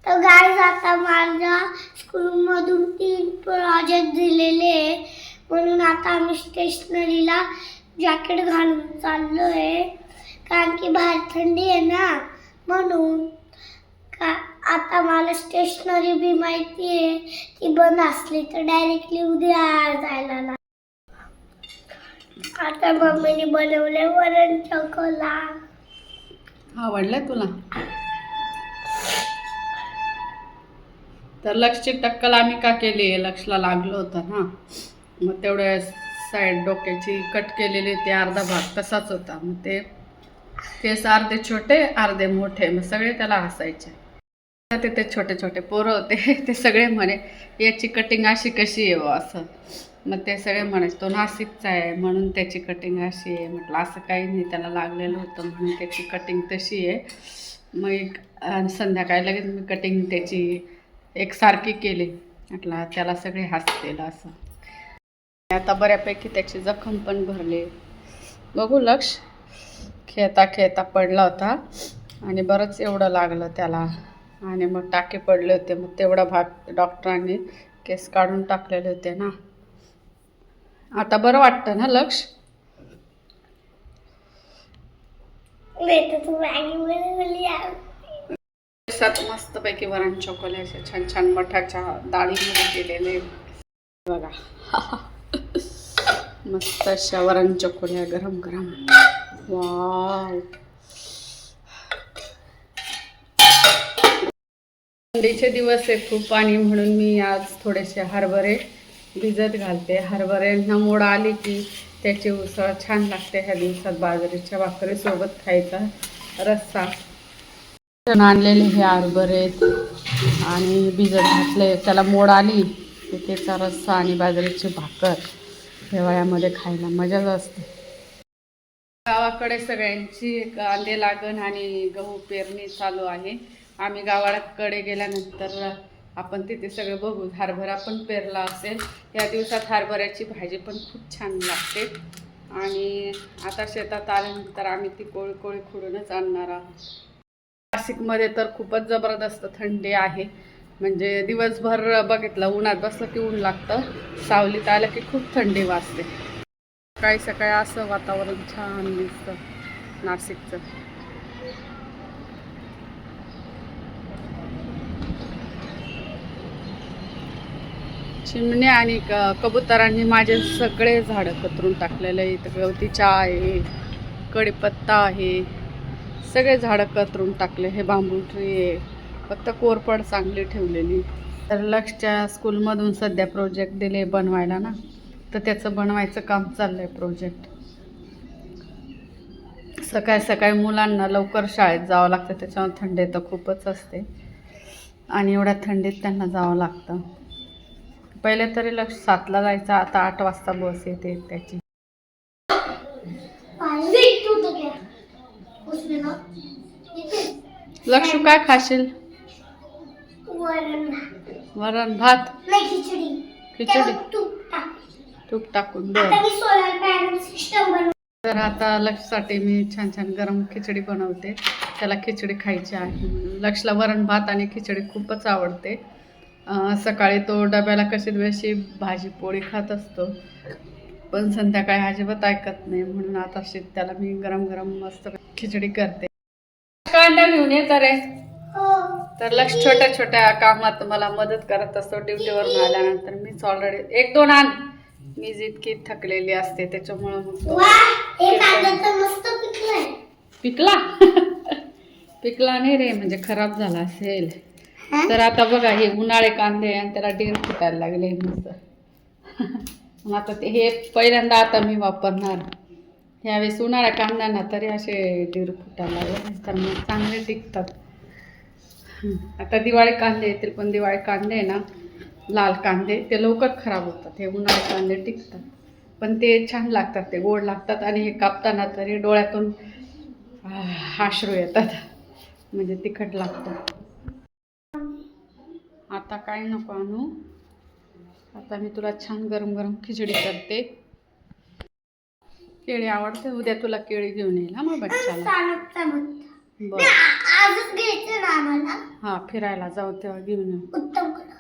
तर गाईज आता माझ्या स्कूलमधून 3 प्रोजेक्ट दिलेले, म्हणून आता आम्ही स्टेशनरीला जॅकेट घालून चाललोय, कारण की बाहेर थंडी आहे ना, म्हणून आता मला स्टेशनरी बी माहिती आहे, ती बंद असली तर डायरेक्टली उद्या जायला लागेल. आता मम्मीने बनवले वरण चकोला. आवडलं तुला? तर लक्षची टक्कल आम्ही का केली आहे, लक्षला लागलं होतं ना, मग तेवढ्या साईड डोक्याची कट केलेली ते अर्धा भाग तसाच होता. मग ते केस अर्धे छोटे अर्धे मोठे, मग सगळे त्याला हसायचे. ते छोटे छोटे पोरं होते ते सगळे म्हणे याची कटिंग अशी कशी आहे व असं. मग ते सगळे म्हणायचे तो नाशिकचा आहे म्हणून त्याची कटिंग अशी आहे. म्हटलं असं काही नाही, त्याला लागलेलं होतं म्हणून त्याची कटिंग तशी आहे. मग संध्याकाळी लगेच मी कटिंग त्याची एकसारखी केली. म्हटलं त्याला सगळे हसतील असं. आता बऱ्यापैकी त्याची जखम पण भरली. बघू लक्ष खेळता खेळता पडला होता आणि बरंच एवढं लागलं त्याला आणि मग टाके पडले होते. मग तेवढा भाग डॉक्टरांनी केस काढून टाकलेले होते ना. आता बरं वाटतं ना लक्ष? मस्तपैकी वरण चकोले असे छान छान मठाच्या डाळीमध्ये केलेले बघा. मस्त अशा वरण चकोल्या गरम गरम. वाव, थंडीचे दिवस आहे खूप आणि म्हणून मी आज थोडेसे हरभरे भिजत घालते. हरभऱ्यांना मोड आली की त्याची उसळ छान लागते. ह्या दिवसात बाजरीच्या भाकरीसोबत खायचा रस्सा. आणलेले हे हरभरे आणि भिजत घातले, त्याला मोड आली की त्याचा रस्सा आणि बाजरीची भाकर हिवाळ्यामध्ये खायला मजाच असते. गावाकडे सगळ्यांची कांदे लागण आणि गहू पेरणी चालू आहे. आम्ही गावाकडे गेल्यानंतर आपण तिथे सगळं बघू. हरभरा पण पेरला असेल. या दिवसात हरभऱ्याची भाजी पण खूप छान लागते. आणि आता शेतात आल्यानंतर आम्ही ती कोळी कोळी खुडूनच आणणार आहोत. नाशिकमध्ये तर खूपच जबरदस्त थंडी आहे. म्हणजे दिवसभर बघितलं उन्हात बसलं की ऊन लागतं, सावलीत आलं की खूप थंडी वाजते. सकाळी सकाळी असं वातावरण छान दिसतं नाशिकचं. चिमण्या आणि कबुतरांनी माझे सगळे झाडं कतरून टाकलेले आहे. इथं गवती चहा आहे, कढीपत्ता आहे, सगळे झाडं कतरून टाकले. हे बांबू ट्री आहे, फक्त कोरपड चांगली ठेवलेली. तर लक्षच्या स्कूलमधून सध्या प्रोजेक्ट दिले बनवायला ना, तर त्याचं बनवायचं काम चाललं आहे प्रोजेक्ट. सकाळी सकाळी मुलांना लवकर शाळेत जावं लागतं, त्याच्यामुळे थंडी तर खूपच असते आणि एवढ्या थंडीत त्यांना जावं लागतं. पहिले तरी लक्ष 7ला जायचं, आता 8 वाजता बस येते त्याची. लक्ष काय खाशील? वरण भात, खिचडी तूप टाकून. तर आता लक्षसाठी मी छान छान गरम खिचडी बनवते. त्याला खिचडी खायची आहे. लक्षला वरण भात आणि खिचडी खूपच आवडते. सकाळी तो डब्याला कशी दिवशी भाजी पोळी खात असतो, पण संध्याकाळी अजिबात ऐकत नाही. म्हणून आता त्याला मी गरम गरम मस्त खिचडी करते. कांदा घेऊन येतं रे. तर लक्ष छोट्या छोट्या कामात मला मदत करत असतो. ड्युटीवरून आल्यानंतर मीच ऑलरेडी 1-2 आण, मी जितकी थकलेली असते त्याच्यामुळं मग पिकला पिकला नाही रे, म्हणजे खराब झाला असेल. तर आता बघा हे उन्हाळे कांदे आणि त्याला डेर फुटायला लागले मस्त. मग आता ते हे पहिल्यांदा आता मी वापरणार. ह्यावेळेस उन्हाळ्या कांद्यांना तरी असे डेर फुटायला लागले, तर मग चांगले टिकतात. आता दिवाळी कांदे येतील, पण दिवाळी कांदे आहे ना, लाल कांदे ते लवकर खराब होतात. हे उन्हाळे कांदे टिकतात, पण ते छान लागतात, ते गोड लागतात. आणि हे कापताना तरी डोळ्यातून अश्रू येतात, म्हणजे तिखट लागतं. आता काय नको आणू, आता मी तुला छान गरम गरम खिचडी करते. केळी आवडते, उद्या तुला केळी घेऊन येईल हा मग बच्चाला. बरं आजच घ्यायचं ना आम्हाला. हा, फिरायला जाऊ तेव्हा घेऊन येऊ. उत्तम करा.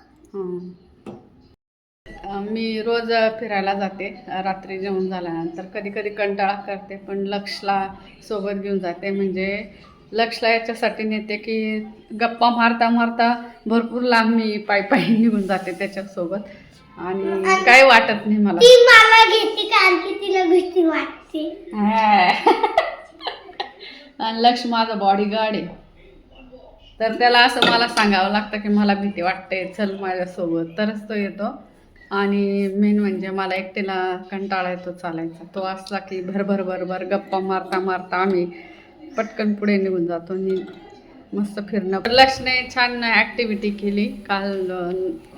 मी रोज फिरायला जाते रात्री जेवण झाल्यानंतर. कधी कधी कंटाळा करते, पण लक्षला सोबत घेऊन जाते. म्हणजे लक्षला याच्यासाठी नेते की गप्पा मारता मारता भरपूर लांब मी पायी निघून जाते त्याच्यासोबत, आणि काय वाटत नाही मला. ती मला घेते कारण की तिला भीती वाटते. आणि लक्ष माझा बॉडीगार्ड आहे, तर त्याला असं मला सांगावं लागतं की मला भीती वाटते, चल माझ्यासोबत, तरच तो येतो. आणि मेन म्हणजे मला एकटीला कंटाळा येतो चालायचा. तो असला की भरभर भरभर गप्पा मारता मारता आम्ही पटकन पुढे निघून जातो आणि मस्त फिरणं. लक्षने छान ॲक्टिव्हिटी केली काल,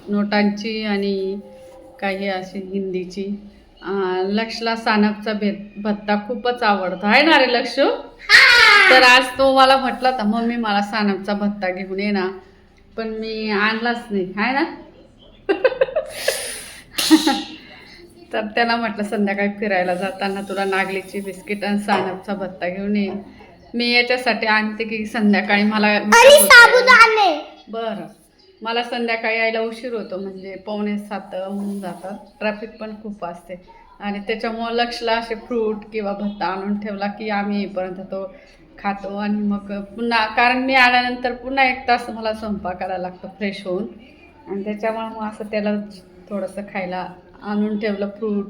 नोटांची आणि काही अशी हिंदीची. लक्षला सानपचा भत्ता खूपच आवडतो आहे ना रे लक्ष. तर आज तो मला म्हटला होता, मम्मी मला सानपचा भत्ता घेऊन ये ना, पण मी आणलाच नाही आहे ना. तर त्याला म्हटलं संध्याकाळी फिरायला जाताना तुला नागलीची बिस्किट आणि सानपचा भत्ता घेऊन ये. मी याच्यासाठी आणते की संध्याकाळी मला साबुदाणे. बरं, मला संध्याकाळी यायला उशीर होतो, म्हणजे 6:45 होऊन जातात. ट्रॅफिक पण खूप असते, आणि त्याच्यामुळं लक्षला असे फ्रूट किंवा भत्ता आणून ठेवला की आम्ही येईपर्यंत तो खातो. आणि मग पुन्हा, कारण मी आल्यानंतर पुन्हा 1 तास मला स्वयंपाक करायला लागतो फ्रेश होऊन, आणि त्याच्यामुळं मग असं त्याला थोडंसं खायला आणून ठेवलं फ्रूट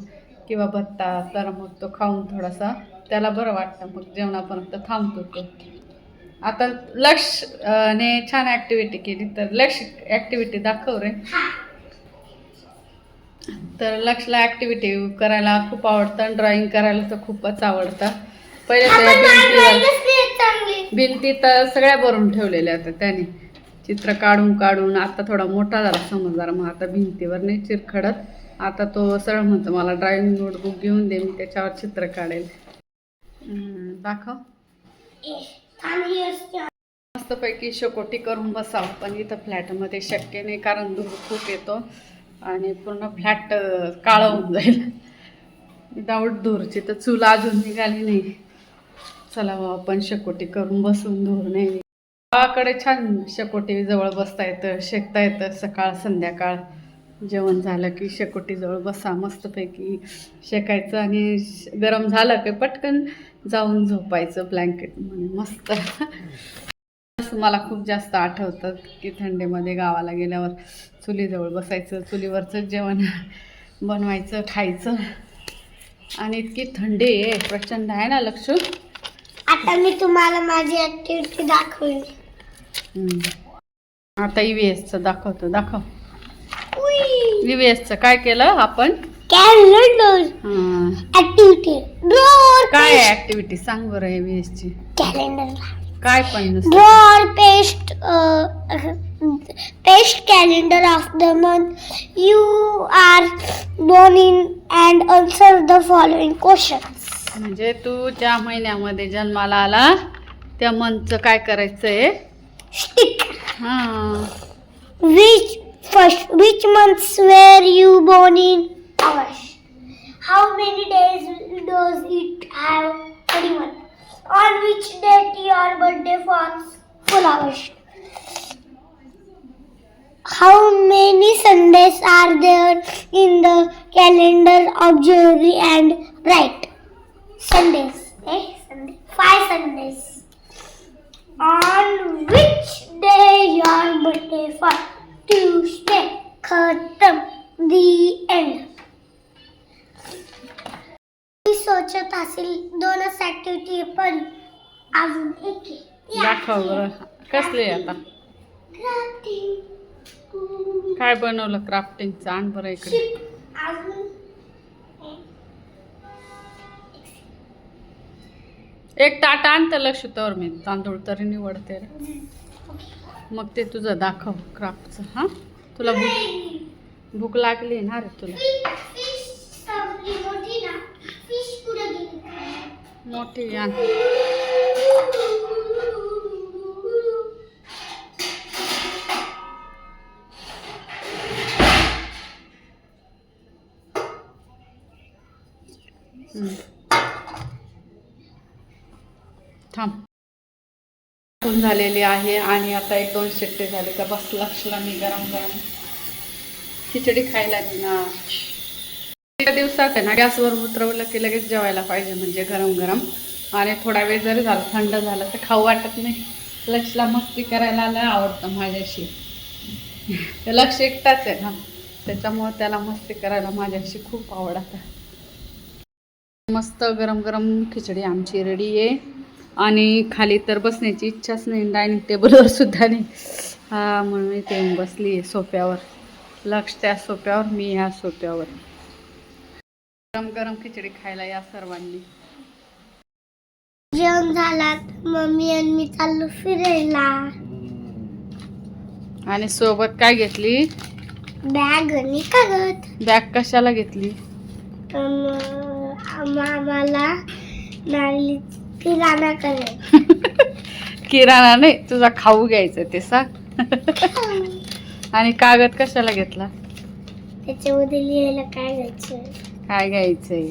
किंवा भत्ता, तर मग तो खाऊन थोडासा त्याला बरं वाटतं, मग जेवणापर्यंत थांबतो तो. आता लक्ष ने छान ॲक्टिव्हिटी केली, तर लक्ष ॲक्टिव्हिटी दाखव रे. तर लक्षला ॲक्टिव्हिटी करायला खूप आवडतं, ड्रॉइंग करायला तर खूपच आवडतं. पहिले भिंती तर सगळ्या भरून ठेवलेल्या आता त्याने, चित्र काढून काढून. आता थोडा मोठा झाला समजदार, मग आता भिंतीवर नाही चिरखडत. आता तो सरळ म्हणतो मला ड्रॉइंग नोटबुक घेऊन दे, मी त्याच्यावर चित्र काढेल. दाखव. मस्तपैकी शेकोटी करून बसावं, पण इथं फ्लॅटमध्ये शक्य नाही, कारण धूर खूप येतो आणि पूर्ण फ्लॅट काळं होऊन जाईल विदाऊट धूरची. तर चूल अजून निघाली नाही. चला बाबा, पण शेकोटी करून बसून धूर नाही. गावाकडे छान शेकोटी जवळ बसता येतं, शेकता येतं. सकाळ संध्याकाळ जेवण झालं की शेकोटीजवळ बसा, मस्तपैकी शेकायचं, आणि गरम झालं की पटकन जाऊन झोपायचं ब्लँकेटमध्ये मस्त. मला खूप जास्त आठवतं की थंडीमध्ये गावाला गेल्यावर चुलीजवळ बसायचं, चुलीवरचं जेवण बनवायचं, खायचं. आणि इतकी थंडी आहे, प्रचंड आहे ना लक्ष. आता मी तुम्हाला माझी ऍक्टिव्हिटी दाखवेल. आता EVSचं दाखवतो, दाखव. EVSचं काय केलं आपण? Calendar activity. काय आहे ऍक्टिव्हिटी सांग बरं EVSची. कॅलेंडर काय पण draw paste calendar of the month you are born in and answer the following questions. म्हणजे तू ज्या महिन्यामध्ये जन्माला आला त्या मंथचं काय करायचंय? स्टिक. हां. Which months were you born in? August. How many days does it have? 31. On which date your birthday falls? Full August. How many Sundays are there in the calendar of January and right? Sundays. Sunday. 5 Sundays. On which day your birthday falls? Tuesday. खत्म. The end. मी सोचत असेल 2च activity, पण अजून एक आहे. दाखव बरं कसले आता क्राफ्टिंग. काय बनवलं क्राफ्टिंगचं? आण बरं इकडे. अजून एक ताट आण तर लक्ष, तर मी तांदूळ तरी निवडते रे. मग ते तुझं दाखव क्राफ्टचं. हां, तुला भूक लागली ना रे तुला. मोठी आण. थांब. टाकून झालेली आहे आणि आता 1-2 शिट्टे झाले का बस लक्षला मी गरम गरम खिचडी खायला देणार. एका दिवसात आहे ना गॅसवर उतरवलं की लगेच जेवायला पाहिजे, म्हणजे गरम गरम. आणि थोडा वेळ जरी झाला थंड झालं तर खाऊ वाटत नाही. लक्षला मस्ती करायला लय आवडतं माझ्याशी. लक्ष एकटाच आहे ना, त्याच्यामुळे त्याला मस्ती करायला माझ्याशी खूप आवडतं. मस्त गरम गरम खिचडी आमची रेडी आहे आणि खाली तर बसण्याची इच्छाच नाही, डायनिंग टेबलवर सुद्धा नाही. हा म्हणून इथे येऊन बसली आहे सोफ्यावर. लक्ष त्या सोफ्यावर, मी ह्या सोफ्यावर. गरम गरम खिचडी खायला या सर्वांनी. जेवण झालं, मम्मी आणि मी चाललो फिरायला. आणि सोबत काय घेतली? बॅग आणि कागद. बॅग कशाला घेतली? आम्हाला नारळी किराणा करायचा. किराणा नाही, तुझा खाऊ घ्यायचं ते सांग. आणि कागद कशाला घेतला? त्याच्यामध्ये लिहायला काय घ्यायचं? काय घ्यायचंय?